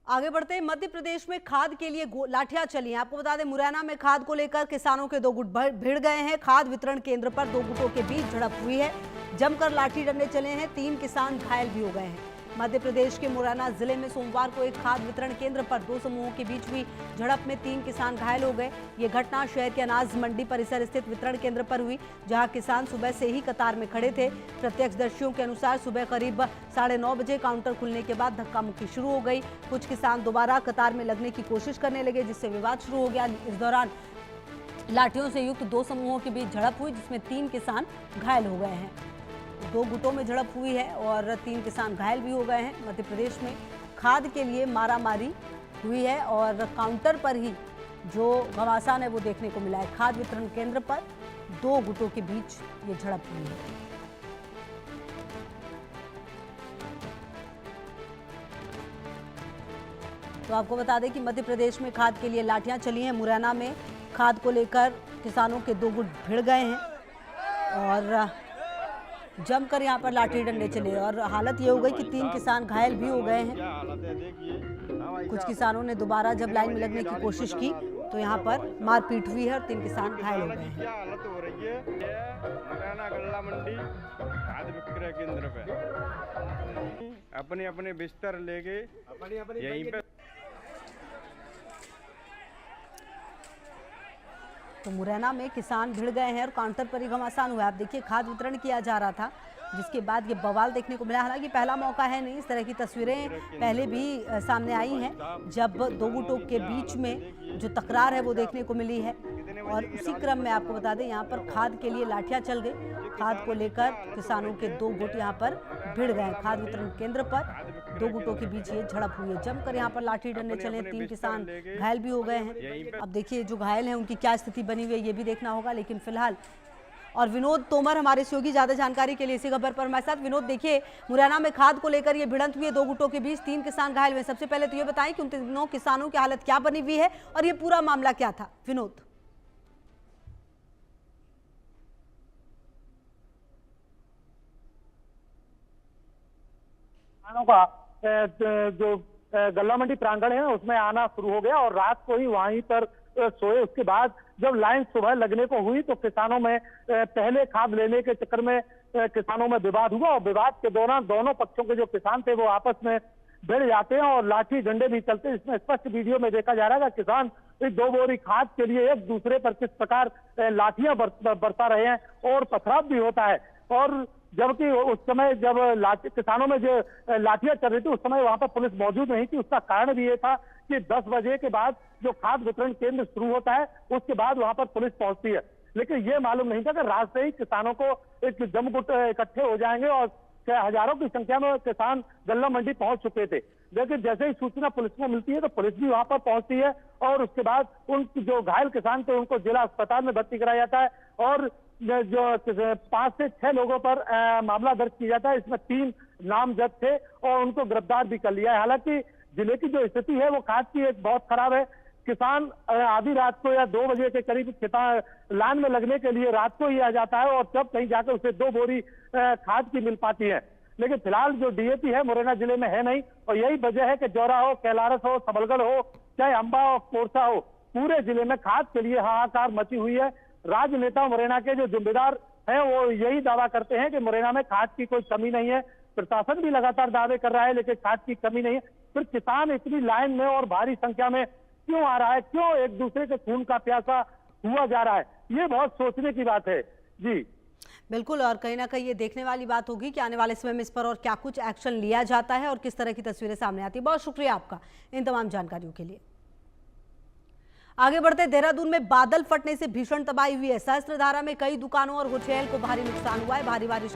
आगे बढ़ते हैं। मध्य प्रदेश में खाद के लिए लाठियां चली हैं। आपको बता दें, मुरैना में खाद को लेकर किसानों के दो गुट भिड़ गए हैं। खाद वितरण केंद्र पर दो गुटों के बीच झड़प हुई है। जमकर लाठी डंडे चले हैं। 3 किसान घायल भी हो गए हैं। मध्य प्रदेश के मुरैना जिले में सोमवार को एक खाद वितरण केंद्र पर दो समूहों के बीच हुई झड़प में 3 किसान घायल हो गए। ये घटना शहर के अनाज मंडी परिसर स्थित वितरण केंद्र पर हुई, जहां किसान सुबह से ही कतार में खड़े थे। प्रत्यक्षदर्शियों के अनुसार सुबह करीब 9:30 बजे काउंटर खुलने के बाद धक्का मुक्की शुरू हो गई। कुछ किसान दोबारा कतार में लगने की कोशिश करने लगे, जिससे विवाद शुरू हो गया। इस दौरान लाठियों से युक्त दो समूहों के बीच झड़प हुई, जिसमें 3 किसान घायल हो गए हैं। 2 गुटों में झड़प हुई है और 3 किसान घायल भी हो गए हैं। मध्य प्रदेश में खाद के लिए मारामारी हुई है और काउंटर पर ही जो घमासान है वो देखने को मिला है। खाद वितरण केंद्र पर 2 गुटों के बीच ये झड़प हुई है। तो आपको बता दें कि मध्य प्रदेश में खाद के लिए लाठियां चली हैं। मुरैना में खाद को लेकर किसानों के 2 गुट भिड़ गए हैं और जमकर यहां पर लाठी डंडे चले और हालत ये हो गई कि 3 किसान घायल भी हो गए हैं। कुछ किसानों ने दोबारा जब लाइन में लगने की कोशिश की तो यहां पर मारपीट हुई है और 3 किसान घायल हो गए हैं। क्या हालत हो रही है मुरैना गल्ला मंडी खाद विक्रय केंद्र पे अपने अपने बिस्तर लेके यहीं पे। तो मुरैना में किसान भिड़ गए हैं और काउंटर पर ही घमासान हुआ है। आप देखिए, खाद वितरण किया जा रहा था, जिसके बाद ये बवाल देखने को मिला। हालांकि पहला मौका है नहीं, इस तरह की तस्वीरें पहले भी सामने आई हैं, जब 2 गुटों के बीच में जो तकरार है वो देखने को मिली है। और उसी क्रम में आपको बता दें, यहाँ पर खाद के लिए लाठियां चल गई। खाद को लेकर किसानों के 2 गुट यहाँ पर भिड़ गए। खाद वितरण केंद्र पर 2 गुटों के बीच ये झड़प हुई है। जमकर यहाँ पर लाठी डंडे चले, 3 किसान घायल भी हो गए हैं। अब देखिए, जो घायल हैं उनकी क्या स्थिति बनी हुई है ये भी देखना होगा। लेकिन फिलहाल और विनोद तोमर हमारे सहयोगी ज्यादा जानकारी के लिए इसी खबर पर हमारे साथ। विनोद, देखिए, मुरैना में खाद को लेकर ये भिड़ंत हुई है 2 गुटों के बीच, 3 किसान घायल हुए। सबसे पहले तो ये बताएं कि उन तीनों किसानों की हालत क्या बनी हुई है और ये पूरा मामला क्या था। विनोद। का जो गल्ला मंडी प्रांगण है उसमें आना शुरू हो गया और रात को ही वहीं पर सोए। उसके बाद जब लाइन सुबह लगने को हुई तो किसानों में पहले खाद लेने के चक्कर में किसानों में विवाद हुआ और विवाद के दौरान दोनों पक्षों के जो किसान थे वो आपस में भिड़ जाते हैं और लाठी डंडे भी चलते हैं। इसमें स्पष्ट वीडियो में देखा जा रहा है कि किसान इस 2 बोरी खाद के लिए एक दूसरे पर किस प्रकार लाठियां बरसा रहे हैं और पथराव भी होता है। और जबकि उस समय जब किसानों में जो लाठियां चल रही थी उस समय वहां पर पुलिस मौजूद नहीं थी। उसका कारण भी ये था कि 10 बजे के बाद जो खाद वितरण केंद्र शुरू होता है उसके बाद वहां पर पुलिस पहुंचती है। लेकिन ये मालूम नहीं था कि रात से ही किसानों को एक जमगुट इकट्ठे हो जाएंगे और हजारों की संख्या में किसान गल्ला मंडी पहुंच चुके थे। लेकिन जैसे ही सूचना पुलिस को मिलती है तो पुलिस भी वहां पर पहुंचती है और उसके बाद उन जो घायल किसान थे उनको जिला अस्पताल में भर्ती कराया जाता है और जो 5 से 6 लोगों पर मामला दर्ज किया जाता है। इसमें 3 नामजद थे और उनको गिरफ्तार भी कर लिया है। हालांकि जिले की जो स्थिति है वो खाद की एक बहुत खराब है। किसान आधी रात को या 2 बजे के करीब लाइन में लगने के लिए रात को ही आ जाता है और तब कहीं जाकर उसे 2 बोरी खाद की मिल पाती है। लेकिन फिलहाल जो डीएपी है मुरैना जिले में है नहीं और यही वजह है कि जौरा हो, कैलारस हो, सबलगढ़ हो, चाहे अंबा हो, कोरसा हो, पूरे जिले में खाद के लिए हाहाकार मची हुई है। राजनेता मुरैना के जो जिम्मेदार हैं वो यही दावा करते हैं कि मुरैना में खाद की कोई कमी नहीं है। प्रशासन भी लगातार दावे कर रहा है लेकिन खाद की कमी नहीं है। फिर किसान इतनी लाइन में और भारी संख्या में क्यों आ रहा है, क्यों एक दूसरे के खून का प्यासा हुआ जा रहा है, ये बहुत सोचने की बात है। जी बिल्कुल, और कहीं ना कहीं ये देखने वाली बात होगी कि आने वाले समय में इस पर और क्या कुछ एक्शन लिया जाता है और किस तरह की तस्वीरें सामने आती है। बहुत शुक्रिया आपका इन तमाम जानकारियों के लिए। आगे बढ़ते, देहरादून में बादल फटने से भीषण तबाही हुई है। सहस्त्रधारा में कई दुकानों और होटल को भारी नुकसान हुआ है। भारी बारिश